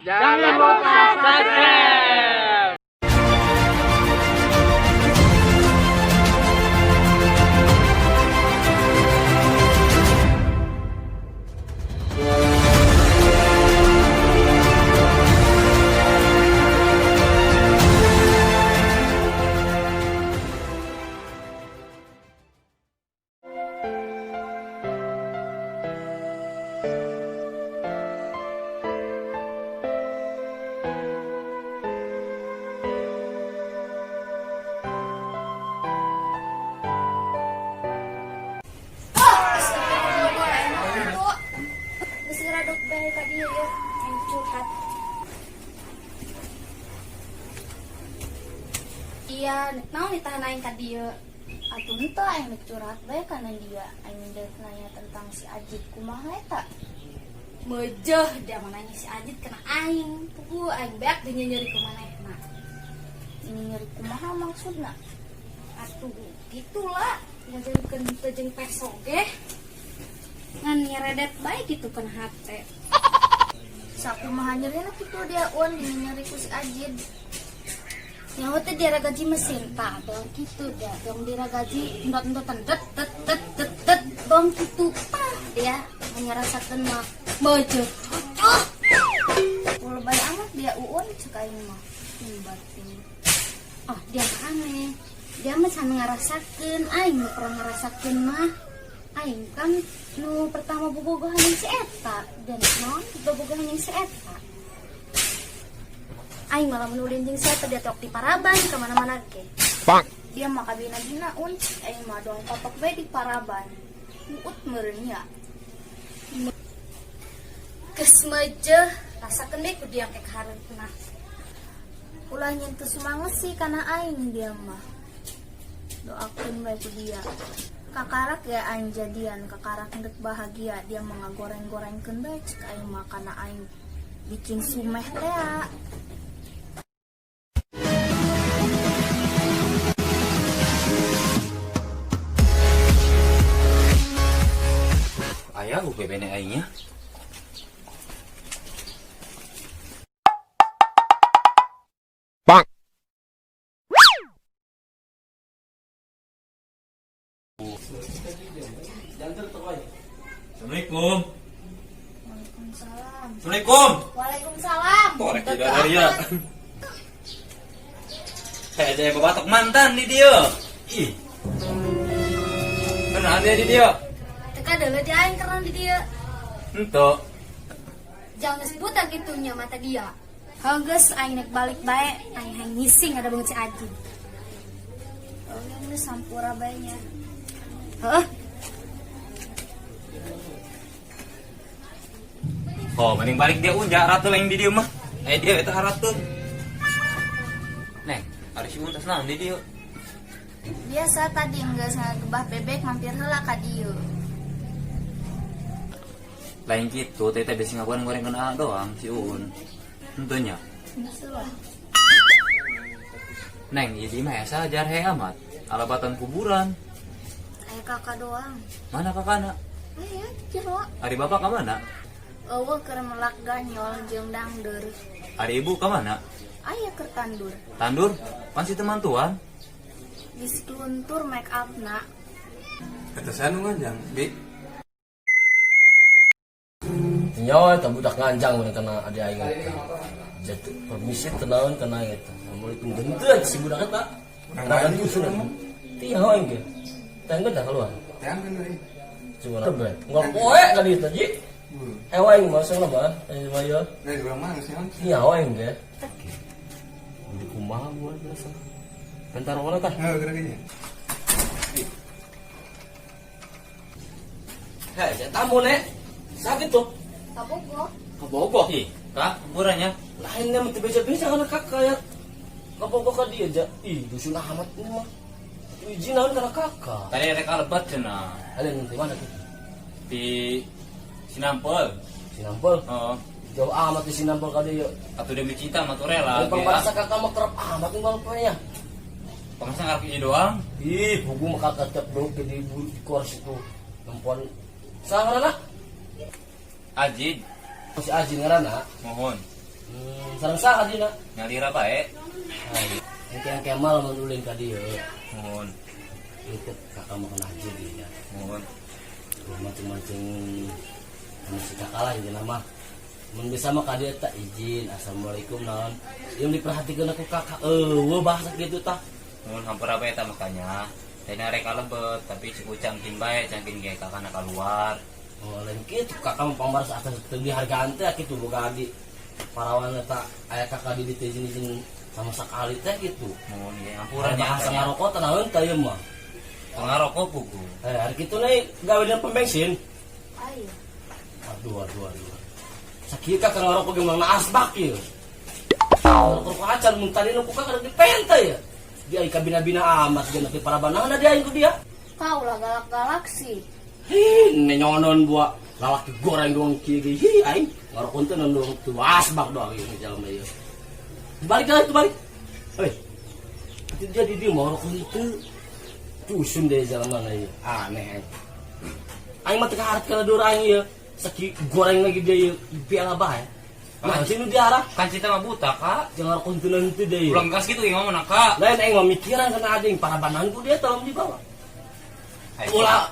Jangan lupa subscribe. Iya, naon ditahan aing ka dieu. Atuh henteu aing curhat bae kana dia. Aing deuk nanya tentang si Ajit kumaha eta. Mejeh dia mah nanya si Ajit kana aing. Pugu aing beak di nyeri kumanehna. Ini nyeri kumaha maksudna? Atuh gitulah, ngajarikeun teu jeung peso ge. Ngan nyeredet bae gitu kan hate. Sakumaha nyerina kitu dia on di nyeri ku si Ajit. Nyawa teh dia gaji mesin tak dong gitu dah dong dia gaji ndot tet dong gitu dia menyerasakan mah baju kalau bayi amat dia uun cekain mah batin dia aneh dia mah sama ngerasakan aing pernah ngerasakan mah aing kan nu pertama bobogohan yang si eta dan non bobogohan yang si eta aing malah menulin jeung saya dia tok di Paraban kemana-mana ke. Dia mah kabina-bina un, aing mah doang kotok bae di Paraban. Uut meureun nya. Geus meujeeh rasakeun deui ku dia kek hareupna. Ulah nyentuh semangat sih kana aing dia mah. Doakeun bae ku dia. Kakarak ya aing jadian, kakarak hendak bahagia, dia mah ngagoreng-gorengkeun bae cek aing mah kana aing bikin sumeh teh. Ayah gue bene aingnya. Assalamualaikum. Waalaikumsalam. Assalamualaikum. Waalaikumsalam. Korek tidak dari ya. Kayak ada babatok mantan di dia. Ih. Kenapa dia di dia? Teka deuleu di aing karena di dia. Ento. Jangan sebutan gitunya mata dia. Hageus aing nek balik bae, aing hang ngising ada banget si Aji. Oh, ini sampura bae nya. Heeh. Oh, mending balik dia unja ratu yang di dia mah. Dia eta ratu. Neng, harus untas naon di dia. Biasa tadi geus ngagebah bebek mampir heula ka dieu. Lain gitu, teh biasa ngagoreng-goreng kena doang si Uun. Tentunya. Bislah. Neng, ini mah asa jar he amat. Alabatan kuburan. Aya kakak doang. Mana kakakna? Aya jero. Ari bapak ka mana? Eueuh keur melak ganyol jeung dangdur. Ari ibu ka mana? Aya keur tandur. Tandur? Pan si teman tuan. Geus luntur make up-na. Kata saya nganjang, Bi. Nyawa eta budak nganjang mun kana adi aing eta. Jatuh permisi tenaun kana eta. Assalamualaikum gendeut si budak eta. Radan dusun. Ti hawa engke. Tangga dah keluar. Jangan deui. Cuma tebet. Ngor poe ka dieu teh ji. Hawa ing masuk lah bah. Ayo ayo. Dari urang mana sih? Ti hawa engke. Di kumaha gua biasa. Bentar mana tah? Gerak-geraknya. Hei, tamu nek. Sakit tuh. Kabogo. Kabogo. Ih, kak, kuburannya. Lainnya mesti beja-beja kana kakak ya. Kabogo ka dia aja. Ih, dusun amat ini mah. Izin naon kana kakak. Tadi rek lebat cenah. Kalian di mana tuh? Di Sinampel. Sinampel. Oh, Jauh amat di Sinampel ka dia. atuh demi cinta mah rela. Kalau merasa kakak mah kerap amat tinggal punya. Pangsa ngarep ieu doang. Ih, buku mah kakak tiap dong ke di kursi itu. Perempuan. Sangarana? Ajid, Si Aji ngarana. mohon. Sareng sah adina. Nyalira bae. Yang Kemal menulin ka dieu. Mun. Itu kakak mau kena aja dia. Mun. Macam-macam si kakak lah ini nama. Mun bisa mah ka dia tak izin. Assalamualaikum naon. Yang diperhatikan aku kakak. Bahasa gitu tah. Mun hampura bae eta makanya. Tena rek kalebet tapi si kucang timbae cangkin ge kakana keluar. Oh lain kitu kakak mau pambar atas dihargaan teh kitu boga di parawan eta aya kakak di izin-izin sama sekali teh gitu. Mun ge hampura nya bahasa ngarokok teh naon teh ieu mah. Ngarokok pugu. Hari kitu nih gawe dan pom bensin. Ayo. Aduh. Sakit kakak ngarokok gimana asbak ieu. Ngarokok acan mun tadi nu kakak di penta ya. Dia kabina-bina amat dia nanti para banana dia itu dia. Kau lah galak-galak sih. Nenyonon buat lalaki goreng doang kiri. Aing ngarokok teh nondong tuh asbak doang ieu jalan ieu. Balik dah itu balik. Itu jadi dia mau ngarokok itu. Dusun deh jalan mana ieu. Aneh. Aing mah teu kaharep kana dora aing ieu. Saki goreng lagi dia ieu piala bae. Nah, sini diarah. Kan kita mah buta, Kak. Jangan kontunan itu deh. Ulang gas gitu yang ngomong, Kak. Lain aing memikiran karena ada yang para bananku dia tolong dibawa. Ulah.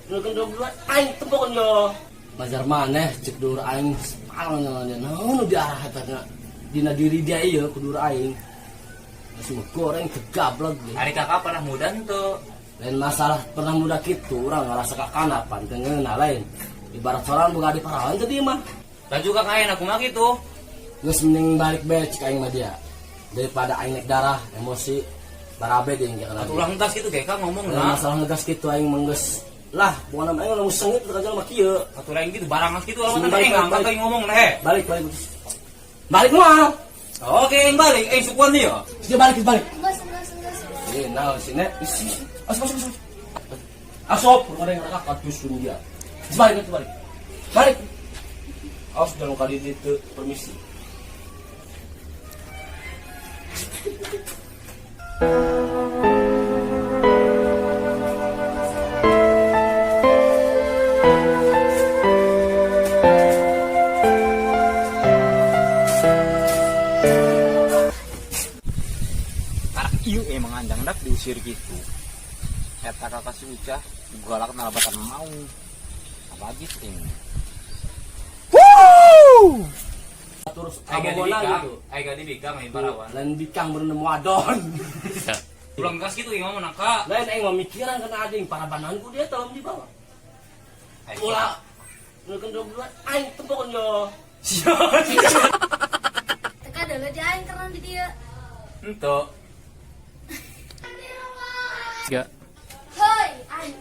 Nu kendor dua aing tembokon yo. Majar maneh cek dur aing palang ngaranna. Naon diarah eta dina diri dia ieu kudu aing. Semua goreng tegablek. Hari kakak pernah muda tuh. Lain masalah pernah muda gitu, orang ngerasa kakanapan, tengenah lain. Ibarat seorang buka di parawan tadi mah. Dan juga kain aku mah gitu. Geus mending balik bae cek aing mah dia. Daripada aing naik darah, emosi, barabe dia yang kena. Ulang tas gitu kayak Kak ngomong Lain lah. masalah ngegas gitu aing menggeus. Lah, bukan nama aing lamun sengit teu kajal mah kieu. Atuh lain gitu barang mas gitu Sini lawan balik, teh enggak balik. kakak ngomong lah he. Balik. Balik moal. Oke, yang balik sukuan dia. Dia balik. Enggak. Nah, sini. Asop. Asop, orang yang kakak dusun dia. Balik. Awas jangan kali itu permisi. Karena ieu emang anjang dak diusir gitu. Eta kakak si Ucah galak nalabatan mau. Apalagi ting. Terus Aiga abona dibikang, gitu. aiga dibikang ai parawan. Lain bikang berenang wadon. Ulang gas gitu yang ngomong Kak. Lain aing memikiran karena ada yang para bananku dia tolong dibawa. Ulah. Nu kendor dua aing tembokon yo. Teka adalah dia aing karena di dia. Ento. Hoi, aing.